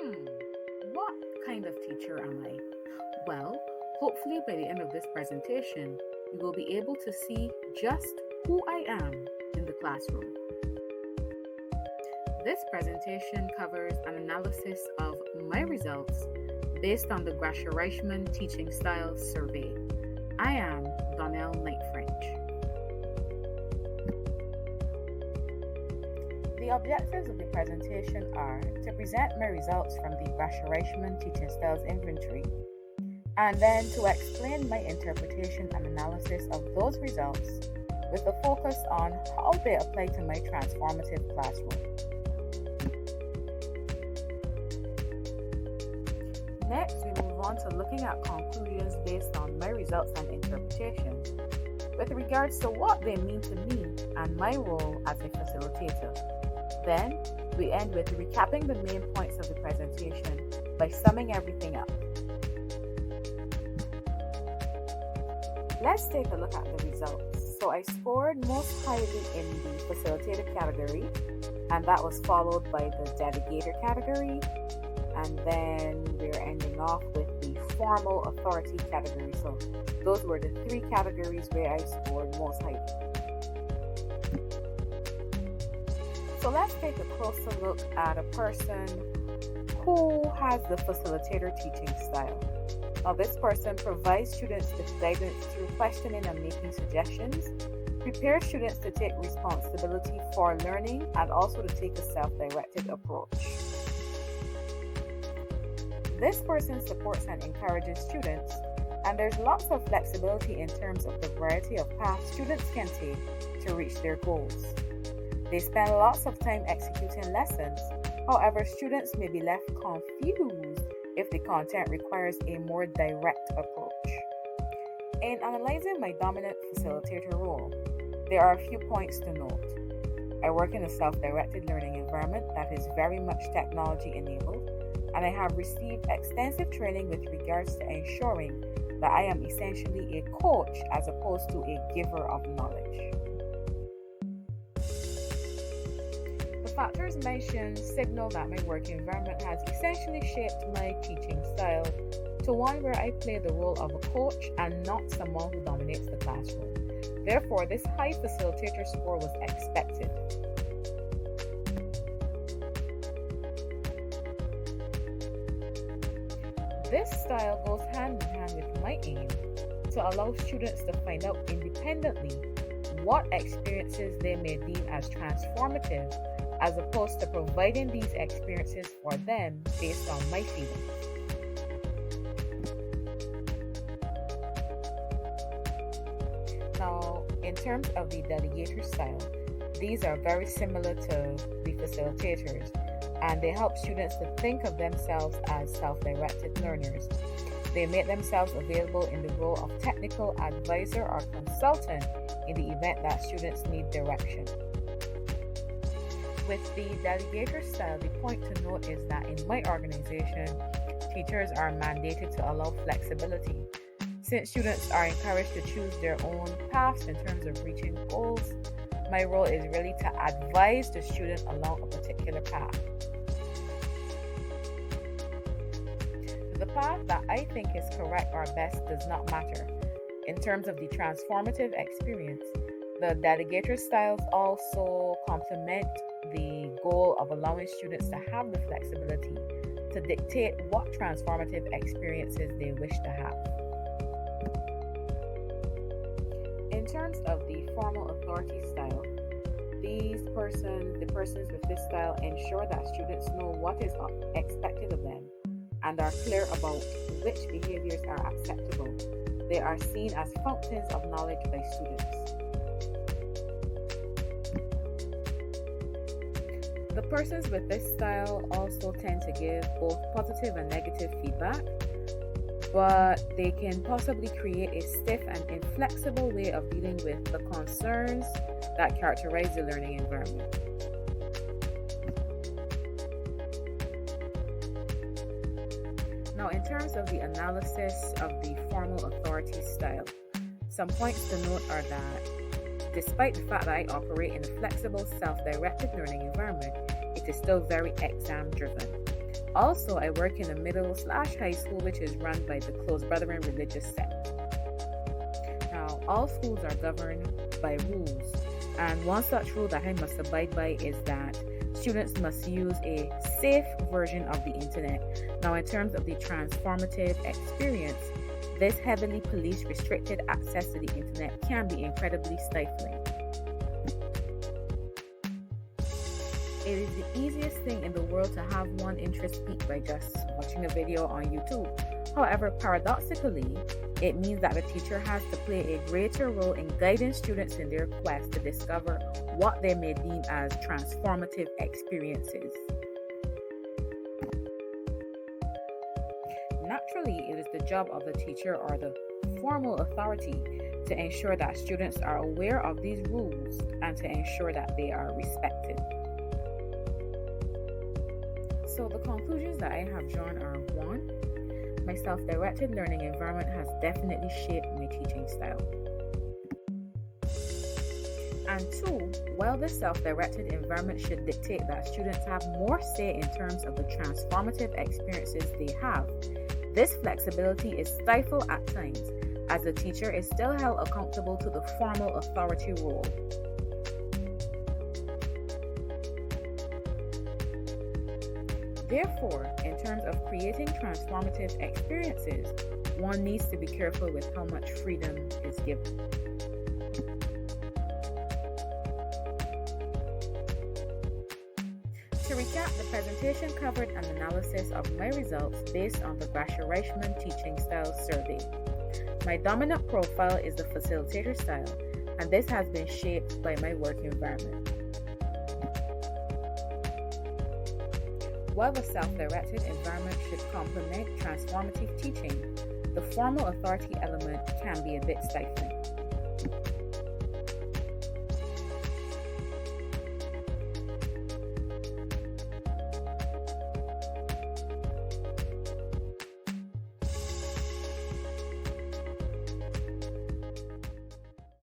Hmm, what kind of teacher am I? Well, hopefully by the end of this presentation, you will be able to see just who I am in the classroom. This presentation covers an analysis of my results based on the Grahsha-Riechmann Teaching Styles Survey. I am Donnell Knight-French. The objectives of the presentation are to present my results from the Grahsha-Riechmann Teaching Styles Inventory, and then to explain my interpretation and analysis of those results with a focus on how they apply to my transformative classroom. Next, we move on to looking at conclusions based on my results and interpretation with regards to what they mean to me and my role as a facilitator. Then, we end with recapping the main points of the presentation by summing everything up. Let's take a look at the results. So I scored most highly in the facilitator category, and that was followed by the delegator category, and then we're ending off with the formal authority category. So those were the three categories where I scored most highly. So let's take a closer look at a person who has the facilitator teaching style. Now, this person provides students with guidance through questioning and making suggestions, prepares students to take responsibility for learning, and also to take a self-directed approach. This person supports and encourages students, and there's lots of flexibility in terms of the variety of paths students can take to reach their goals. They spend lots of time executing lessons. However, students may be left confused if the content requires a more direct approach. In analyzing my dominant facilitator role, there are a few points to note. I work in a self-directed learning environment that is very much technology-enabled, and I have received extensive training with regards to ensuring that I am essentially a coach as opposed to a giver of knowledge. The factors mentioned signal that my work environment has essentially shaped my teaching style to one where I play the role of a coach and not someone who dominates the classroom. Therefore, this high facilitator score was expected. This style goes hand in hand with my aim to allow students to find out independently what experiences they may deem as transformative, as opposed to providing these experiences for them based on my feelings. Now, in terms of the delegator style, these are very similar to the facilitators, and they help students to think of themselves as self-directed learners. They make themselves available in the role of technical advisor or consultant in the event that students need direction. With the delegator style, the point to note is that in my organization, teachers are mandated to allow flexibility. Since students are encouraged to choose their own paths in terms of reaching goals, my role is really to advise the student along a particular path. The path that I think is correct or best does not matter. In terms of the transformative experience, the delegator styles also complement the goal of allowing students to have the flexibility to dictate what transformative experiences they wish to have. In terms of the formal authority style, the persons with this style ensure that students know what is expected of them and are clear about which behaviors are acceptable. They are seen as fountains of knowledge by students. The persons with this style also tend to give both positive and negative feedback, but they can possibly create a stiff and inflexible way of dealing with the concerns that characterize the learning environment. Now, in terms of the analysis of the formal authority style, some points to note are that despite the fact that I operate in a flexible, self-directed learning environment, it is still very exam-driven. Also, I work in a middle/high school which is run by the Close Brethren religious sect. Now, all schools are governed by rules, and one such rule that I must abide by is that students must use a safe version of the internet. Now, in terms of the transformative experience, this heavily police restricted access to the internet can be incredibly stifling. It is the easiest thing in the world to have one interest piqued by just watching a video on YouTube. However, paradoxically, it means that the teacher has to play a greater role in guiding students in their quest to discover what they may deem as transformative experiences. Naturally, it is the job of the teacher or the formal authority to ensure that students are aware of these rules and to ensure that they are respected. So the conclusions that I have drawn are: 1, my self-directed learning environment has definitely shaped my teaching style. And 2, while this self-directed environment should dictate that students have more say in terms of the transformative experiences they have, this flexibility is stifled at times, as the teacher is still held accountable to the formal authority role. Therefore, in terms of creating transformative experiences, one needs to be careful with how much freedom is given. To recap, the presentation covered an analysis of my results based on the Grahsha-Riechmann Teaching Style Survey. My dominant profile is the facilitator style, and this has been shaped by my work environment. While the self-directed environment should complement transformative teaching, the formal authority element can be a bit stifling.